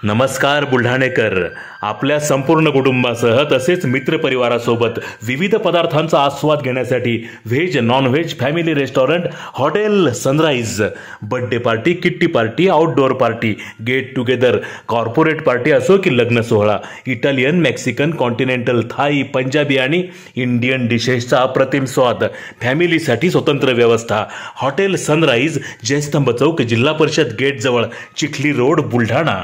नमस्कार बुलढाणेकर, आपल्या संपूर्ण कुटुंबासह तसेच मित्रपरिवारासोबत विविध पदार्थांचा आस्वाद घेण्यासाठी veg non veg family restaurant hotel Sunrise birthday party, kitty party, outdoor party, get together, corporate party असो की लग्न सोहळा, Italian, Mexican, continental, Thai, Punjabi आणि इंडियन डिशेसचा अप्रतिम स्वाद, फॅमिलीसाठी स्वतंत्र व्यवस्था. हॉटेल सनराइज, जयस्तंभ चौक, जिल्हा परिषद गेट जवळ, चिखली रोड, बुलढाणा.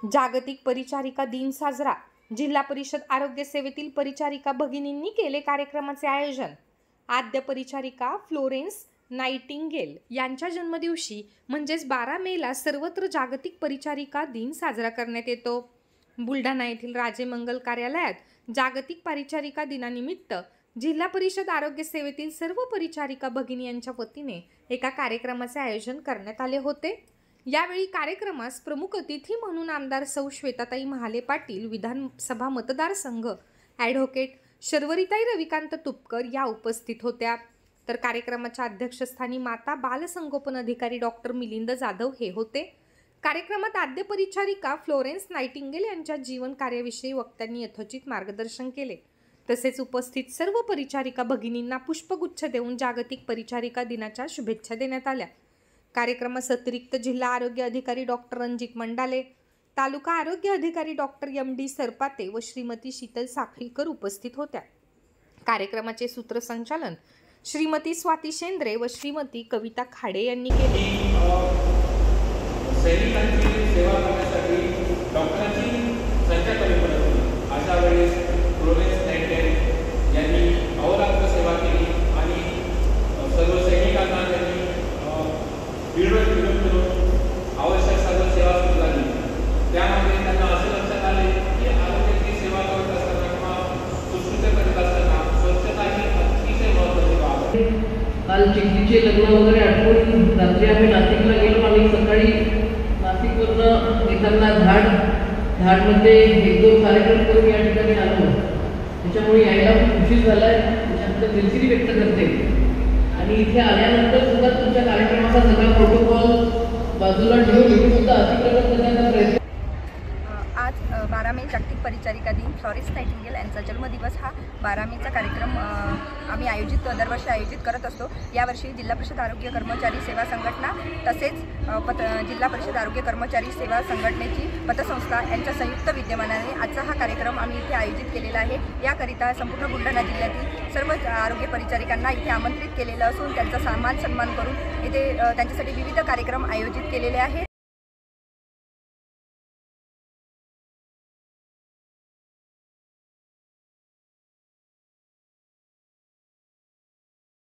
जागतिक परिचारिका दिन साजरा. जिल्हा परिषद आरोग्य सेवेतील परिचारिका भगिनींनी केले कार्यक्रमाचे आयोजन. आद्य परिचारिका फ्लोरेन्स नाइटिंगेल यांच्या जन्मदिवशी म्हणजेच 12 मेला सर्वत्र जागतिक परिचारिका दिन साजरा करण्यात येतो. बुलढाणा येथील राजे मंगल कार्यालयात जागतिक परिचारिका दिनानिमित्त जिल्हा परिषद आरोग्य सेवेतील सर्व परिचारिका भगिनी यांच्या वतीने एका कार्यक्रमाचे आयोजन करण्यात आले होते. यावेळी कार्यक्रमास प्रमुख अतिथी म्हणून आमदार सौ श्वेताताई महाले पाटील, विधानसभा मतदारसंघ ॲडव्होकेट शर्वरीताई रविकांत तुपकर या उपस्थित होत्या. तर कार्यक्रमाच्या अध्यक्षस्थानी माता बाल संगोपन अधिकारी डॉक्टर मिलिंद जाधव हे होते. कार्यक्रमात आद्य परिचारिका फ्लोरेन्स नाइटिंगेल यांच्या जीवन कार्याविषयी वक्त्यांनी यथोचित मार्गदर्शन केले. तसेच उपस्थित सर्व परिचारिका भगिनींना पुष्पगुच्छ देऊन जागतिक परिचारिका दिनाच्या शुभेच्छा देण्यात आल्या. कार्यक्रमास अतिरिक्त जिल्हा आरोग्य अधिकारी डॉक्टर रणजित मंडाले, तालुका आरोग्य अधिकारी डॉक्टर MD सरपाते व श्रीमती शीतल साखळीकर उपस्थित होत्या. कार्यक्रमाचे सूत्रसंचालन श्रीमती स्वाती शेंद्रे व श्रीमती कविता खाडे यांनी केले. सैनिकांची सेवा करण्यासाठी डॉक्टरांची संख्या कमी पडत होती. अशा वेळेस फ्लोरेन्स नाइटिंगेल यांनी अहोरात्र सेवा केली आणि सर्व सैनिकांना त्यांनी फिरून आवश्यक सर्व सेवा सुरू झाली. त्यामध्ये त्यांना असे लक्षात आले की आरोग्याची सेवा करत असताना किंवा सुश्रुत करत असताना स्वच्छता ही अतिशय महत्त्वाची बाब आहे. काल चिखलीचे लग्न वगैरे आठवून रात्री आम्ही नाशिकला गेलो आणि सकाळी नाशिकवरनं येताना धाडमध्ये 1-2 कार्यक्रम करून या ठिकाणी आलो. त्याच्यामुळे यायला खूप उशीर झाला आहे, त्याच्यानंतर दिलगिरी व्यक्त करते. आणि इथे आल्यानंतर सुद्धा तुमच्या कार्यक्रमाचा सगळा प्रोटोकॉल बाजूला ठेवून सुद्धा अतिक्रमण करण्याचा प्रयत्न. आज 12 मे जागतिक परिचारिका दिन. फ्लोरेन्स नाइटिंगेल यांचा जन्मदिवस हा 12 मेचा कार्यक्रम आम्ही दरवर्षी आयोजित करत असतो. यावर्षी जिल्हा परिषद आरोग्य कर्मचारी सेवा संघटना तसेच जिल्हा परिषद आरोग्य कर्मचारी सेवा संघटनेची पतसंस्था यांच्या संयुक्त विद्यमानाने आजचा हा कार्यक्रम आम्ही इथे आयोजित केलेला आहे. याकरिता संपूर्ण बुलढाणा जिल्ह्यातील सर्व आरोग्य परिचारिकांना इथे आमंत्रित केलेलं असून त्यांचा सन्मान करून इथे त्यांच्यासाठी विविध कार्यक्रम आयोजित केलेले आहेत.